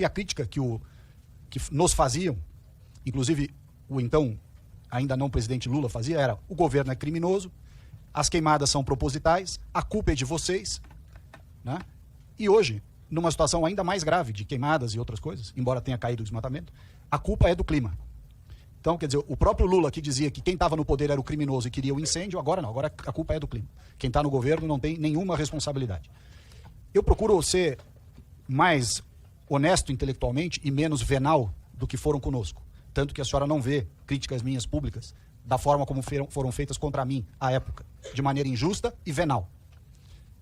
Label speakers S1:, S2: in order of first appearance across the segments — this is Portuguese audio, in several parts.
S1: E a crítica que nos faziam, inclusive o então ainda não presidente Lula fazia, era: o governo é criminoso, as queimadas são propositais, a culpa é de vocês, né? E hoje, numa situação ainda mais grave de queimadas e outras coisas, embora tenha caído o desmatamento, a culpa é do clima. Então, quer dizer, o próprio Lula, que dizia que quem estava no poder era o criminoso e queria o incêndio, agora não, agora a culpa é do clima. Quem está no governo não tem nenhuma responsabilidade. Eu procuro ser mais honesto intelectualmente e menos venal do que foram conosco. Tanto que a senhora não vê críticas minhas públicas da forma como foram feitas contra mim à época, de maneira injusta e venal.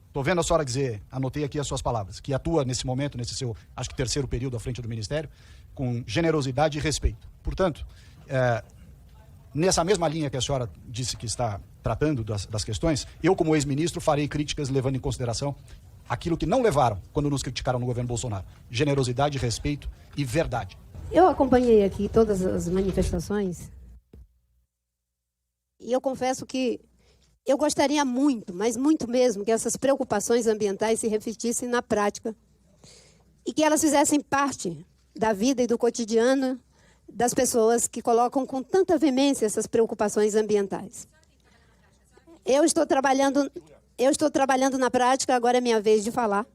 S1: Estou vendo a senhora dizer, anotei aqui as suas palavras, que atua nesse momento, nesse seu, acho que terceiro período à frente do Ministério, com generosidade e respeito. Portanto, nessa mesma linha que a senhora disse que está tratando das questões, eu, como ex-ministro, farei críticas levando em consideração aquilo que não levaram quando nos criticaram no governo Bolsonaro: generosidade, respeito e verdade.
S2: Eu acompanhei aqui todas as manifestações e eu confesso que eu gostaria muito, mas muito mesmo, que essas preocupações ambientais se refletissem na prática e que elas fizessem parte da vida e do cotidiano das pessoas que colocam com tanta veemência essas preocupações ambientais. Eu estou trabalhando na prática, agora é minha vez de falar.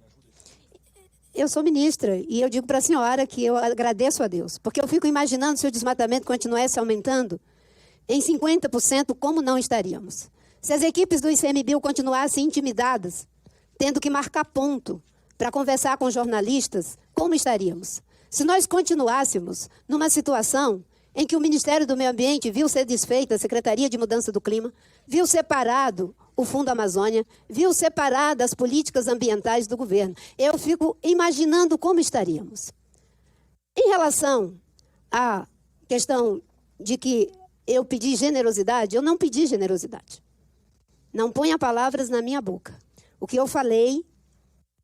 S2: Eu sou ministra e eu digo para a senhora que eu agradeço a Deus, porque eu fico imaginando, se o desmatamento continuasse aumentando em 50%, como não estaríamos? Se as equipes do ICMBio continuassem intimidadas, tendo que marcar ponto para conversar com jornalistas, como estaríamos? Se nós continuássemos numa situação em que o Ministério do Meio Ambiente viu ser desfeita a Secretaria de Mudança do Clima, viu separado o Fundo Amazônia, viu separadas as políticas ambientais do governo, eu fico imaginando como estaríamos. Em relação à questão de que eu pedi generosidade, eu não pedi generosidade. Não ponha palavras na minha boca. O que eu falei,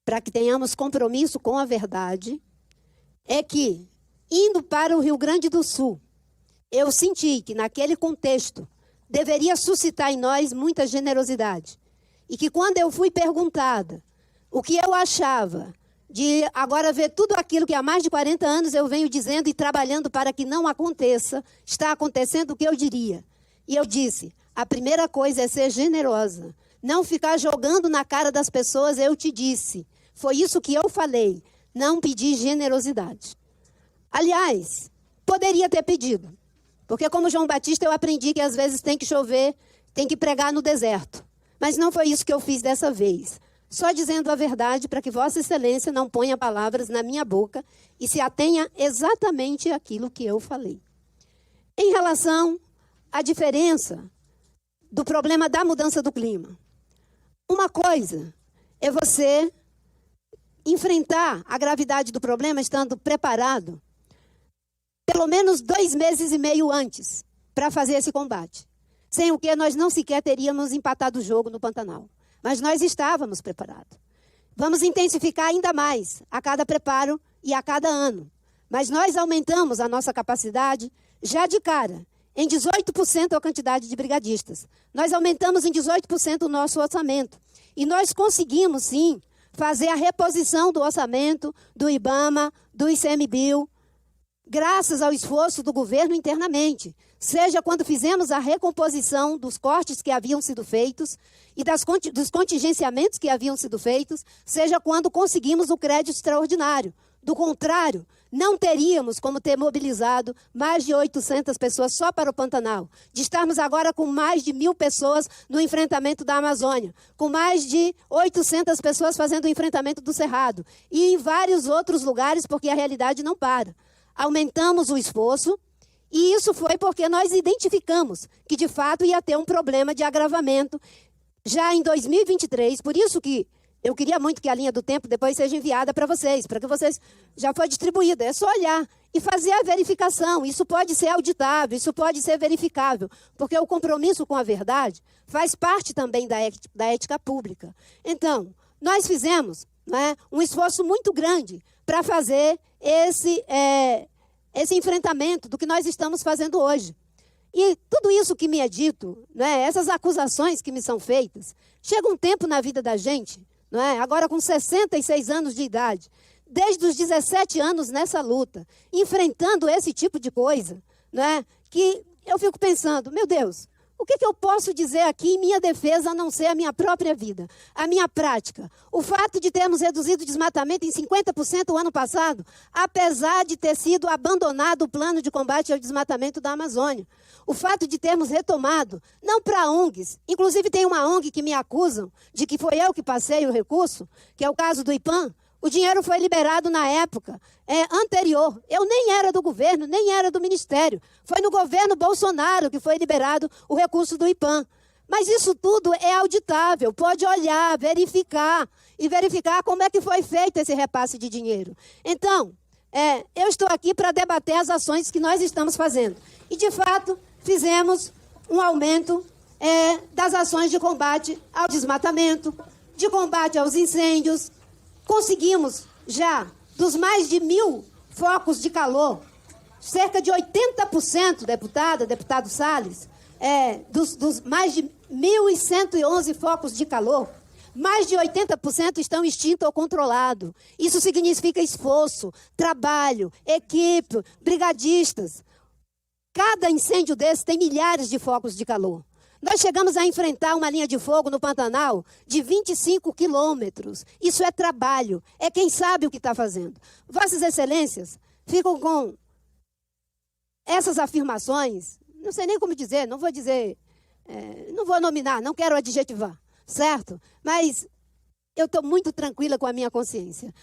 S2: para que tenhamos compromisso com a verdade, é que, indo para o Rio Grande do Sul, eu senti que, naquele contexto, deveria suscitar em nós muita generosidade. E que, quando eu fui perguntada o que eu achava de agora ver tudo aquilo que há mais de 40 anos eu venho dizendo e trabalhando para que não aconteça, está acontecendo, o que eu diria? E eu disse: a primeira coisa é ser generosa. Não ficar jogando na cara das pessoas, eu te disse. Foi isso que eu falei. Não pedi generosidade. Aliás, poderia ter pedido. Porque, como João Batista, eu aprendi que às vezes tem que chover, tem que pregar no deserto. Mas não foi isso que eu fiz dessa vez. Só dizendo a verdade para que Vossa Excelência não ponha palavras na minha boca e se atenha exatamente àquilo que eu falei. Em relação à diferença do problema da mudança do clima, uma coisa é você enfrentar a gravidade do problema estando preparado pelo menos 2 meses e meio antes para fazer esse combate. Sem o que nós não sequer teríamos empatado o jogo no Pantanal. Mas nós estávamos preparados. Vamos intensificar ainda mais a cada preparo e a cada ano. Mas nós aumentamos a nossa capacidade já de cara em 18% a quantidade de brigadistas. Nós aumentamos em 18% o nosso orçamento. E nós conseguimos, sim, fazer a reposição do orçamento do IBAMA, do ICMBio, graças ao esforço do governo internamente, seja quando fizemos a recomposição dos cortes que haviam sido feitos e dos contingenciamentos que haviam sido feitos, seja quando conseguimos o crédito extraordinário. Do contrário, não teríamos como ter mobilizado mais de 800 pessoas só para o Pantanal, de estarmos agora com mais de 1.000 pessoas no enfrentamento da Amazônia, com mais de 800 pessoas fazendo o enfrentamento do Cerrado e em vários outros lugares, porque a realidade não para. Aumentamos o esforço e isso foi porque nós identificamos que, de fato, ia ter um problema de agravamento já em 2023. Por isso que eu queria muito que a linha do tempo depois seja enviada para vocês, para que vocês... Já foi distribuída, é só olhar e fazer a verificação. Isso pode ser auditável, isso pode ser verificável, porque o compromisso com a verdade faz parte também da ética pública. Então, nós fizemos, né, um esforço muito grande para fazer esse enfrentamento do que nós estamos fazendo hoje. E tudo isso que me é dito, né, essas acusações que me são feitas, chega um tempo na vida da gente, não é? Agora com 66 anos de idade, desde os 17 anos nessa luta, enfrentando esse tipo de coisa, né, que eu fico pensando, meu Deus, o que eu posso dizer aqui em minha defesa a não ser a minha própria vida, a minha prática? O fato de termos reduzido o desmatamento em 50% o ano passado, apesar de ter sido abandonado o plano de combate ao desmatamento da Amazônia. O fato de termos retomado, não para ONGs, inclusive tem uma ONG que me acusam de que foi eu que passei o recurso, que é o caso do IPAM. O dinheiro foi liberado na época anterior. Eu nem era do governo, nem era do ministério. Foi no governo Bolsonaro que foi liberado o recurso do IPAM. Mas isso tudo é auditável, pode olhar, verificar, e verificar como é que foi feito esse repasse de dinheiro. Então, eu estou aqui para debater as ações que nós estamos fazendo. E, de fato, fizemos um aumento das ações de combate ao desmatamento, de combate aos incêndios. Conseguimos já, dos mais de 1.000 focos de calor, cerca de 80%, deputado Salles, dos mais de 1.111 focos de calor, mais de 80% estão extintos ou controlados. Isso significa esforço, trabalho, equipe, brigadistas. Cada incêndio desse tem milhares de focos de calor. Nós chegamos a enfrentar uma linha de fogo no Pantanal de 25 quilômetros. Isso é trabalho, é quem sabe o que está fazendo. Vossas Excelências ficam com essas afirmações, não sei nem como dizer, não vou dizer, não vou nominar, não quero adjetivar, certo? Mas eu estou muito tranquila com a minha consciência.